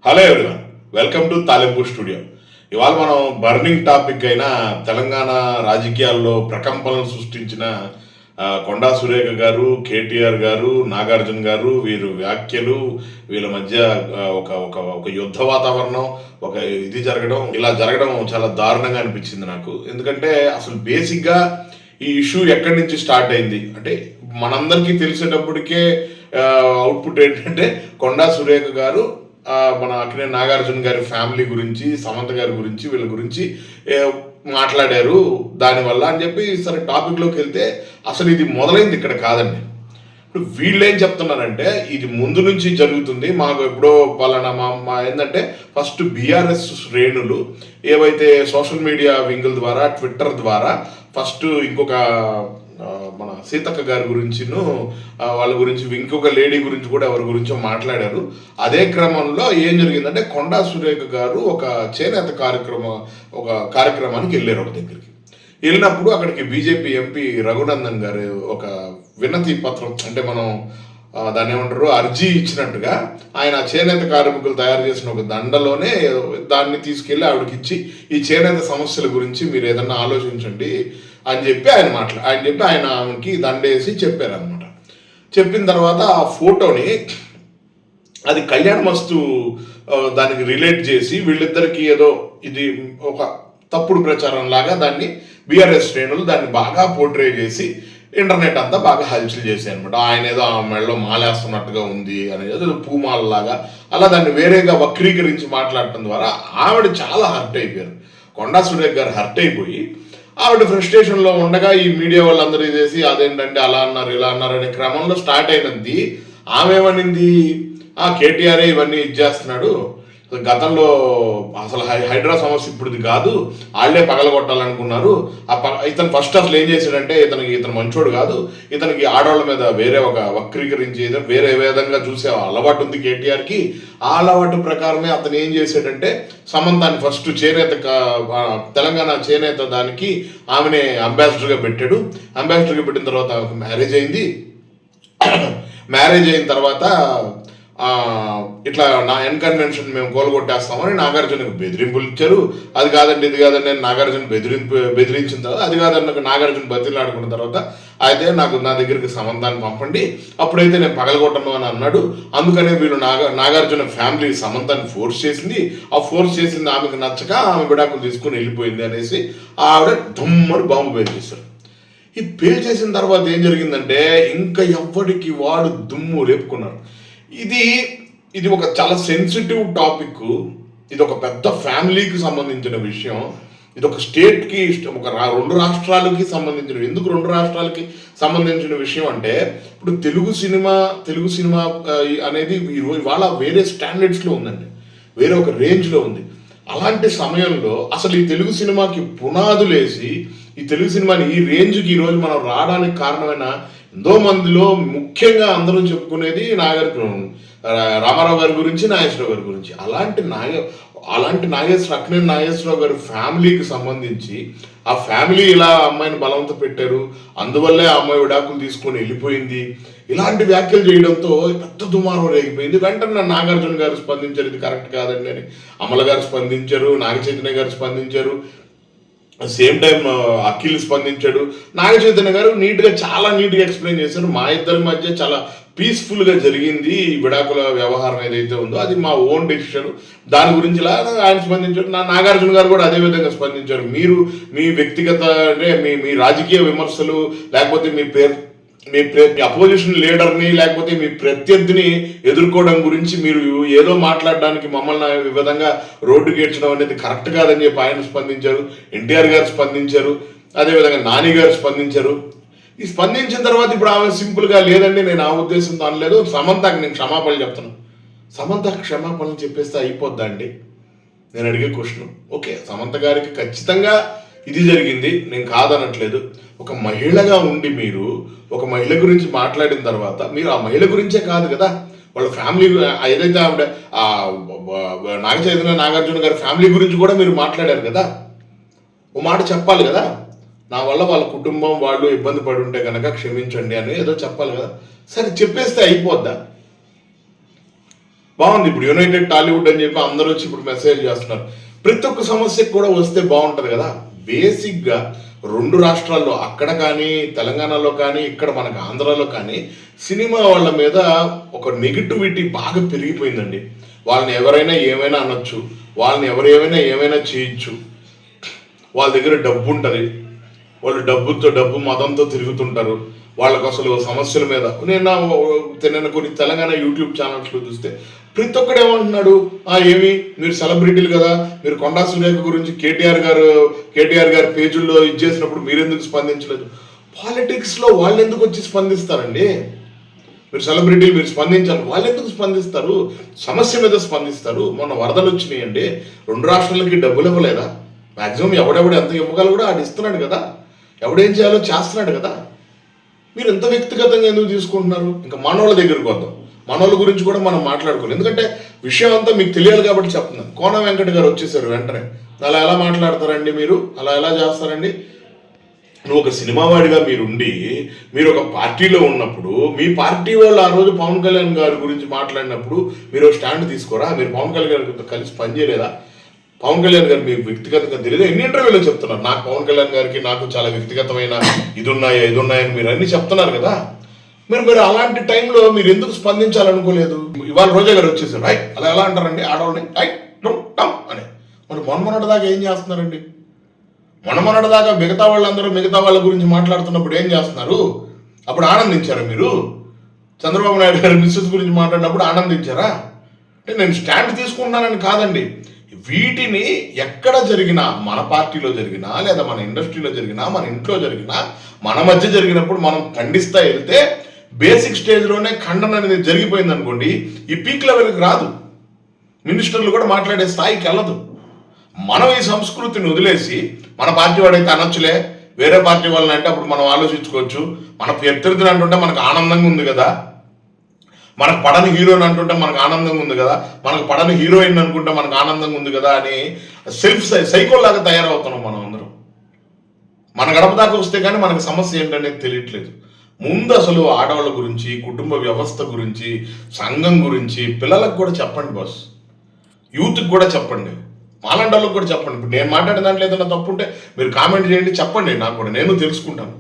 Hello everyone, welcome to తాలింపు studio. ఇవాళ మనం బర్నింగ్ టాపిక్ అయిన తెలంగాణ రాజకీయాల్లో ప్రకంపనలు సృష్టించిన కొండా సురేఖ గారు, కేటీఆర్ గారు, నాగార్జున గారు, వీరు వ్యాఖ్యలు, వీళ్ళ మధ్య ఒక ఒక ఒక యుద్ధ వాతావరణం, ఒక ఇలా జరగడం చాలా దారుణంగా అనిపించింది నాకు. ఎందుకంటే అసలు బేసిక్గా ఈ ఇష్యూ ఎక్కడి నుంచి స్టార్ట్ అయింది అంటే మనందరికీ తెలిసేటప్పటికే అవుట్పుట్ ఏంటంటే కొండా సురేఖ గారు మన అక్కినేని నాగార్జున గారి ఫ్యామిలీ గురించి, సమంత గారి గురించి, వీళ్ళ గురించి మాట్లాడారు దానివల్ల అని చెప్పి సరే టాపిక్లోకి వెళ్తే అసలు ఇది మొదలైంది ఇక్కడ కాదండి. ఇప్పుడు వీళ్ళు ఏం చెప్తున్నారంటే ఇది ముందు నుంచి జరుగుతుంది, మాకు ఎప్పుడో పలానా మా ఏంటంటే ఫస్ట్ బీఆర్ఎస్ శ్రేణులు ఏవైతే సోషల్ మీడియా వింగుల ద్వారా, ట్విట్టర్ ద్వారా ఫస్ట్ ఇంకొక మన సీతక్క గారి గురించిను వాళ్ళ గురించి ఇంకొక లేడీ గురించి కూడా ఎవరి గురించో మాట్లాడారు. అదే క్రమంలో ఏం జరిగిందంటే కొండా సురేఖ గారు ఒక చేనేత కార్యక్రమానికి వెళ్ళారు ఒక దగ్గరికి. వెళ్ళినప్పుడు అక్కడికి బీజేపీ ఎంపీ రఘునందన్ గారు ఒక వినతి పత్రం అంటే మనం దాన్ని ఏమంటారు అర్జీ ఇచ్చినట్టుగా ఆయన చేనేత కార్మికులు తయారు చేసిన ఒక దండలోనే దాన్ని తీసుకెళ్ళి ఆవిడకి ఇచ్చి ఈ చేనేత సమస్యల గురించి మీరు ఏదన్నా ఆలోచించండి అని చెప్పి ఆయన ఆమెకి దండేసి చెప్పారనమాట. చెప్పిన తర్వాత ఆ ఫోటోని అది కళ్యాణ మస్తు దానికి రిలేట్ చేసి వీళ్ళిద్దరికి ఏదో ఇది ఒక తప్పుడు ప్రచారం లాగా దాన్ని బీఆర్ఎస్ శ్రేణులు దాన్ని బాగా పోర్ట్రే చేసి ఇంటర్నెట్ అంతా బాగా హల్చల్ చేశాయి అనమాట. ఆయన ఏదో ఆ మెడలో మాలేస్తున్నట్టుగా ఉంది అనేది ఏదో పూమాలలాగా అలా దాన్ని వేరేగా వక్రీకరించి మాట్లాడటం ద్వారా ఆవిడ చాలా హర్ట్ అయిపోయారు. కొండా సురేఖ్ గారు హర్ట్ అయిపోయి ఆవిడ ఫ్రస్ట్రేషన్లో ఉండగా ఈ మీడియా వాళ్ళందరూ చేసి అదేంటంటే అలా అన్నారు ఇలా అన్నారు అనే క్రమంలో స్టార్ట్ అయినది. ఆమె ఏమనింది, కేటీఆర్ ఇవన్నీ ఇచ్చేస్తున్నాడు, గతంలో అసలు హైడ్రా సమస్య ఇప్పుడుది కాదు, వాళ్ళే పగలగొట్టాలనుకున్నారు. ఇతను ఫస్ట్ అసలు ఏం చేశాడంటే ఇతను మంచోడు కాదు, ఇతనికి ఆడవాళ్ళ మీద వేరే ఒక వక్రీకరించి వేరే విధంగా చూసే అలవాటు ఉంది కేటీఆర్కి. ఆ అలవాటు ప్రకారమే అతను ఏం చేశాడంటే సమంతాన్ని ఫస్ట్ చేనేత తెలంగాణ చేనేత దానికి ఆమెనే అంబాసిడర్గా పెట్టాడు. అంబాసిడర్గా పెట్టిన తర్వాత మ్యారేజ్ అయింది. మ్యారేజ్ అయిన తర్వాత ఇట్లా నా కన్వెన్షన్ మేము కోలుగొట్టేస్తామని నాగార్జునకు బెదిరింపులు ఇచ్చారు. అది కాదండి ఇది కాదండి నేను నాగార్జున బెదిరించిన తర్వాత అది కాదన్న నాగార్జున బతిలాడుకున్న తర్వాత అయితే నా దగ్గరికి సమంతాన్ని పంపండి, అప్పుడైతే నేను పగలగొట్టను అని అన్నాడు. అందుకనే వీళ్ళు నాగార్జున ఫ్యామిలీ సమంతాన్ని ఫోర్స్ చేసింది. ఆ ఫోర్స్ చేసింది ఆమెకు నచ్చక ఆమె విడాకులు తీసుకుని వెళ్ళిపోయింది అనేసి ఆవిడ దమ్మని బాంబు పేల్చేశారు. ఈ పేల్చేసిన తర్వాత ఏం జరిగిందంటే ఇంకా ఎవ్వడికి వాడు దుమ్ము లేపుకున్నారు. ఇది ఒక చాలా సెన్సిటివ్ టాపిక్. ఇది ఒక పెద్ద ఫ్యామిలీకి సంబంధించిన విషయం. ఇది ఒక స్టేట్కి ఒక రెండు రాష్ట్రాలకి సంబంధించిన ఎందుకు రెండు రాష్ట్రాలకి సంబంధించిన విషయం అంటే ఇప్పుడు తెలుగు సినిమా అనేది ఇవాళ వేరే స్టాండర్డ్స్లో ఉందండి, వేరే ఒక రేంజ్లో ఉంది. అలాంటి సమయంలో అసలు ఈ తెలుగు సినిమాకి పునాదులేసి ఈ తెలుగు సినిమాని ఈ రేంజ్కి ఈరోజు మనం రావడానికి కారణమైన ఎంతో మందిలో ముఖ్యంగా అందరూ చెప్పుకునేది రామారావు గారి గురించి, నాగేశ్వరరావు గారి గురించి. అలాంటి అక్కినేని నాగేశ్వరరావు గారి ఫ్యామిలీకి సంబంధించి ఆ ఫ్యామిలీ ఇలా అమ్మాయిని బలవంత పెట్టారు, అందువల్లే ఆ అమ్మాయి విడాకులు తీసుకొని వెళ్ళిపోయింది, ఇలాంటి వ్యాఖ్యలు చేయడంతో పెద్ద దుమారం రేగిపోయింది. వెంటనే నాగార్జున గారు స్పందించారు, ఇది కరెక్ట్ కాదండి అని. అమల గారు స్పందించారు, నాగ చైతన్య గారు స్పందించారు, సేమ్ టైం అఖిల్ స్పందించాడు. నాగ చైతన్య గారు చాలా నీట్గా ఎక్స్ప్లెయిన్ చేశారు. మా ఇద్దరి మధ్య చాలా పీస్ఫుల్గా జరిగింది ఈ విడాకుల వ్యవహారం ఏదైతే ఉందో అది మా ఓన్ డెసిషన్, దాని గురించి ఇలా ఆయన స్పందించారు. నాగార్జున గారు కూడా అదే విధంగా స్పందించారు. మీరు మీ వ్యక్తిగత అంటే మీ రాజకీయ విమర్శలు లేకపోతే మీ అపోజిషన్ లీడర్ని లేకపోతే మీ ప్రత్యర్థిని ఎదుర్కోవడం గురించి మీరు ఏదో మాట్లాడడానికి మమ్మల్ని ఈ విధంగా రోడ్డుకి ఏడ్చడం అనేది కరెక్ట్ కాదని చెప్పి ఆయన స్పందించారు. ఎన్టీఆర్ గారు స్పందించారు, అదేవిధంగా నాని గారు స్పందించారు. ఈ స్పందించిన తర్వాత ఇప్పుడు ఆమె సింపుల్గా లేదండి నేను ఆ ఉద్దేశంతో అనలేదు, సమంతకి నేను క్షమాపణలు చెప్తున్నాను. సమంత క్షమాపణలు చెప్పేస్తే అయిపోద్దా అండి నేను అడిగే క్వశ్చన్. ఓకే, సమంత గారికి ఖచ్చితంగా ఇది జరిగింది, నేను కాదనట్లేదు. ఒక మహిళగా ఉండి మీరు ఒక మహిళ గురించి మాట్లాడిన తర్వాత మీరు ఆ మహిళ గురించే కాదు కదా, వాళ్ళ ఫ్యామిలీ ఏదైతే ఆవిడ నాగ చైతన్య నాగార్జున గారి ఫ్యామిలీ గురించి కూడా మీరు మాట్లాడారు కదా, ఓ మాట చెప్పాలి కదా. నా వల్ల వాళ్ళ కుటుంబం వాళ్ళు ఇబ్బంది పడి ఉంటే కనుక క్షమించండి అని ఏదో చెప్పాలి కదా. సరే చెప్పేస్తే అయిపోద్దా? బాగుంది. ఇప్పుడు యునైటెడ్ టాలీవుడ్ అని చెప్పి అందరూ వచ్చి ఇప్పుడు మెసేజ్ చేస్తున్నారు. ప్రతి ఒక్క సమస్యకు కూడా వస్తే బాగుంటుంది కదా. బేసిక్గా 2 రాష్ట్రాల్లో, అక్కడ కానీ తెలంగాణలో కానీ ఇక్కడ మనకు ఆంధ్రాలో కానీ సినిమా వాళ్ళ మీద ఒక నెగిటివిటీ బాగా పెరిగిపోయిందండి. వాళ్ళని ఎవరైనా ఏమైనా అనొచ్చు, వాళ్ళని ఏమైనా చేయొచ్చు, వాళ్ళ దగ్గర డబ్బు ఉంటుంది, వాళ్ళు డబ్బు మతంతో తిరుగుతుంటారు, వాళ్ళకు అసలు సమస్యల మీద. నేను కొన్ని తెలంగాణ యూట్యూబ్ ఛానల్స్లో చూస్తే ప్రతి ఒక్కడు ఏమంటున్నాడు, ఏమి మీరు సెలబ్రిటీలు కదా, మీరు కొండా సురేఖ గురించి కేటీఆర్ గారి పేజీల్లో ఇచ్చేసినప్పుడు మీరెందుకు స్పందించలేదు? పాలిటిక్స్లో వాళ్ళు ఎందుకు వచ్చి స్పందిస్తారండి? మీరు సెలబ్రిటీలు, మీరు స్పందించాలి, వాళ్ళు ఎందుకు స్పందిస్తారు? సమస్య మీద స్పందిస్తారు. మొన్న వరదలు వచ్చినాయండి, 2 రాష్ట్రాలకి డబ్బులు ఇవ్వలేదా? మ్యాక్సిమం ఎవడెవడు ఎంత ఇవ్వగలడో ఆడు ఇస్తున్నాడు కదా, ఎవడేం చేయాలో చేస్తున్నాడు కదా. మీరు ఎంత వ్యక్తిగతంగా ఎందుకు తీసుకుంటున్నారు? ఇంకా మనోళ్ళ దగ్గరికి వద్దాం. మనోళ్ళ గురించి కూడా మనం మాట్లాడుకోవాలి, ఎందుకంటే విషయం అంతా మీకు తెలియాలి కాబట్టి చెప్తున్నాను. కోన వెంకట గారు వచ్చేసారు వెంటనే. అలా ఎలా మాట్లాడతారండి మీరు, అలా ఎలా చేస్తారండి? నువ్వు ఒక సినిమా వాడిగా మీరుండి, మీరు ఒక పార్టీలో ఉన్నప్పుడు, మీ పార్టీ వాళ్ళు ఆ రోజు పవన్ కళ్యాణ్ గారి గురించి మాట్లాడినప్పుడు మీరు స్టాండ్ తీసుకోరా? మీరు పవన్ కళ్యాణ్ గారితో కలిసి పనిచేయలేదా? పవన్ కళ్యాణ్ గారు మీకు వ్యక్తిగతంగా తెలియదు, ఎన్ని ఇంటర్వ్యూలో చెప్తున్నారు, నాకు పవన్ కళ్యాణ్ గారికి నాకు చాలా వ్యక్తిగతమైన ఇది ఉన్నాయని మీరు అన్ని చెప్తున్నారు కదా. మీరు అలాంటి టైంలో మీరు ఎందుకు స్పందించాలనుకోలేదు? ఇవాళ రోజా గారు వచ్చేసారు, రైట్ అలా ఎలా అంటారండి ఆడవాళ్ళని, రైట్ టమ్ అని. మరి మొన్నదాకా ఏం చేస్తున్నారండి? మొన్నదాకా మిగతా వాళ్ళ గురించి మాట్లాడుతున్నప్పుడు ఏం చేస్తున్నారు? అప్పుడు ఆనందించారా మీరు? చంద్రబాబు నాయుడు గారు మిస్సెస్ గురించి మాట్లాడినప్పుడు ఆనందించారా? అంటే నేను స్టాండ్ తీసుకుంటున్నానని కాదండి. వీటిని ఎక్కడ జరిగినా, మన పార్టీలో జరిగినా, లేదా మన ఇండస్ట్రీలో జరిగినా, మన ఇంట్లో జరిగినా, మన మధ్య జరిగినప్పుడు మనం ఖండిస్తా వెళ్తే బేసిక్ స్టేజ్లోనే ఖండన అనేది జరిగిపోయింది అనుకోండి, ఈ పీక్ లెవెల్కి రాదు, మినిస్టర్లు కూడా మాట్లాడే స్థాయికి వెళ్ళదు. మనం ఈ సంస్కృతిని వదిలేసి మన పార్టీ వాడైతే అనొచ్చులే, వేరే పార్టీ వాళ్ళని అంటే అప్పుడు మనం ఆలోచించుకోవచ్చు, మన ప్రత్యర్థులు అంటుంటే మనకు ఆనందంగా ఉంది కదా, మనకు పడని హీరోని అంటుంటే మనకు ఆనందంగా ఉంది కదా, మనకు పడని హీరోయిన్ అనుకుంటే మనకు ఆనందంగా ఉంది కదా అని సెల్ఫ్ సైకోలాగా తయారవుతున్నాం మనం అందరం. మన గడప దాకా వస్తే కానీ మనకు సమస్య ఏంటనేది తెలియట్లేదు. ముందు అసలు ఆడవాళ్ళ గురించి, కుటుంబ వ్యవస్థ గురించి, సంఘం గురించి పిల్లలకు కూడా చెప్పండి బాస్, యూత్కి కూడా చెప్పండి, మాలాంటి వాళ్ళకి కూడా చెప్పండి. ఇప్పుడు నేను మాట్లాడిన దాంట్లో ఏదైనా తప్పు ఉంటే మీరు కామెంట్ చేయండి, చెప్పండి, నాకు కూడా నేను తెలుసుకుంటాను.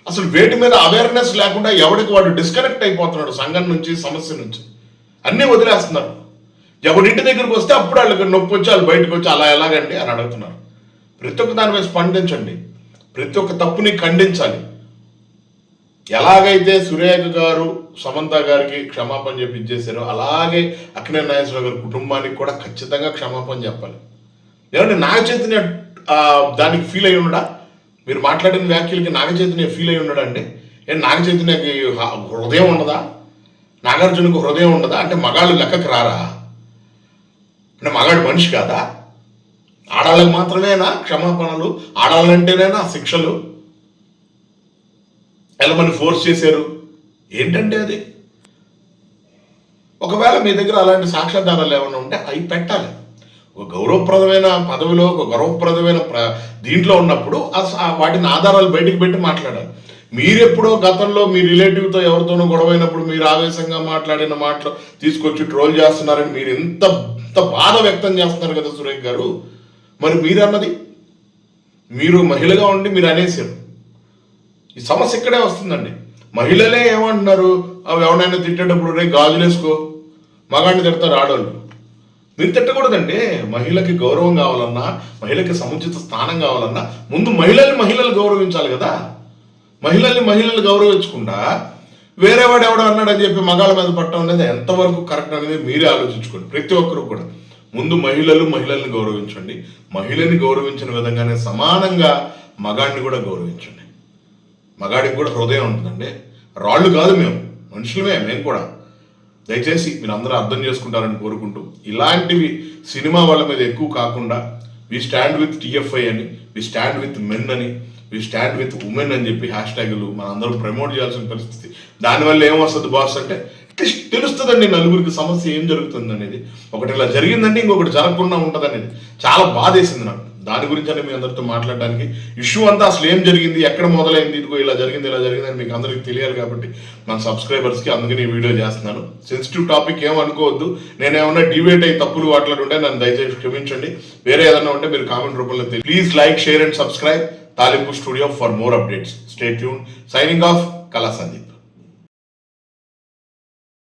అసలు వేటి మీద అవేర్నెస్ లేకుండా ఎవరికి వాడు డిస్కనెక్ట్ అయిపోతున్నాడు సంఘం నుంచి, సమస్య నుంచి, అన్నీ వదిలేస్తున్నారు. ఎవరింటి దగ్గరికి వస్తే అప్పుడు వాళ్ళకి నొప్పి వచ్చి వాళ్ళు బయటకు వచ్చి అలా ఎలాగండి అని అడుగుతున్నారు. ప్రతి ఒక్క దాని మీద స్పందించండి, ప్రతి ఒక్క తప్పుని ఖండించాలి. ఎలాగైతే సురేఖ గారు సమంత గారికి క్షమాపణ చెప్పి ఇచ్చేసారో అలాగే అక్కినేని నాగేశ్వరరావు గారి కుటుంబానికి కూడా ఖచ్చితంగా క్షమాపణ చెప్పాలి. ఏమంటే నాగ చైతన్య దానికి ఫీల్ అయి ఉన్నాడా? మీరు మాట్లాడిన వ్యాఖ్యలకి నాగ చైతన్య ఫీల్ అయి ఉన్నాడా అండి? నాగ చైతన్యకి హృదయం ఉండదా? నాగార్జునకు హృదయం ఉండదా? అంటే మగాళ్ళు లెక్కకు రారా? అంటే మగాడు మనిషి కాదా? ఆడాళ్ళకి మాత్రమేనా క్షమాపణలు? ఆడాలంటేనేనా శిక్షలు? ఎలమని ఫోర్స్ చేశారు ఏంటంటే అది? ఒకవేళ మీ దగ్గర అలాంటి సాక్ష్యాధారాలు ఏమైనా ఉంటే అవి పెట్టాలి. ఒక గౌరవప్రదమైన పదవిలో, ఒక గౌరవప్రదమైన దీంట్లో ఉన్నప్పుడు వాటిని ఆధారాలు బయటకు పెట్టి మాట్లాడాలి. మీరెప్పుడో గతంలో మీ రిలేటివ్తో ఎవరితోనో గొడవైనప్పుడు మీరు ఆవేశంగా మాట్లాడిన మాటలు తీసుకొచ్చి ట్రోల్ చేస్తున్నారని మీరు ఎంత బాధ వ్యక్తం చేస్తున్నారు కదా సురేఖ్ గారు. మరి మీరు అన్నది, మీరు మహిళగా ఉండి మీరు అనేసారు. ఈ సమస్య ఇక్కడే వస్తుందండి. మహిళలే ఏమంటున్నారు, అవి ఎవరైనా తిట్టేటప్పుడు రే గాజులేసుకో, మగాడిని తిడతారు ఆడవాళ్ళు. మీరు తిట్టకూడదండి. మహిళకి గౌరవం కావాలన్నా, మహిళకి సముచిత స్థానం కావాలన్నా ముందు మహిళలు గౌరవించాలి కదా. మహిళల్ని గౌరవించకుండా వేరేవాడు ఎవడో అన్నాడని చెప్పి మగాళ్ళ మీద పట్టడం అనేది ఎంతవరకు కరెక్ట్ అనేది మీరే ఆలోచించుకోండి. ప్రతి ఒక్కరు కూడా ముందు మహిళల్ని గౌరవించండి. మహిళని గౌరవించిన విధంగానే సమానంగా మగాడిని కూడా గౌరవించండి. మగాడికి కూడా హృదయం ఉంటుందండి. రాళ్ళు కాదు, మేము మనుషులమే, మేము కూడా. దయచేసి మీరు అందరూ అర్థం చేసుకుంటారని కోరుకుంటూ, ఇలాంటివి సినిమా వాళ్ళ మీద ఎక్కువ కాకుండా వి స్టాండ్ విత్ టీఎఫ్ఐ అని, వి స్టాండ్ విత్ మెన్ అని, వి స్టాండ్ విత్ ఉమెన్ అని చెప్పి హ్యాష్ట్యాగులు మనందరూ ప్రమోట్ చేయాల్సిన పరిస్థితి. దానివల్ల ఏమొస్తుంది బాస్ అంటే తెలుస్తుందండి నలుగురికి సమస్య ఏం జరుగుతుంది అనేది. ఒకటి ఇలా జరిగిందంటే ఇంకొకటి జరగకుండా ఉంటుంది అనేది. చాలా బాధేసింది నాకు. దాని గురించి అని మీ అందరితో మాట్లాడడానికి, ఇష్యూ అంతా అసలు ఏం జరిగింది, ఎక్కడ మొదలైంది, ఇదిగో ఇలా జరిగింది అని మీకు అందరికీ తెలియాలి కాబట్టి మన సబ్స్క్రైబర్స్కి అందుకని ఈ వీడియో చేస్తున్నాను. సెన్సిటివ్ టాపిక్ ఏమనుకోవద్దు, నేనేమన్నా డిబేట్ అయ్యి తప్పులు మాట్లాడుంటే నన్ను దయచేసి క్షమించండి. వేరే ఏదైనా ఉంటే మీరు కామెంట్ రూపంలో please like, share and subscribe Talimpu studio for more updates. Stay tune. Signing off, Kala Sandeep.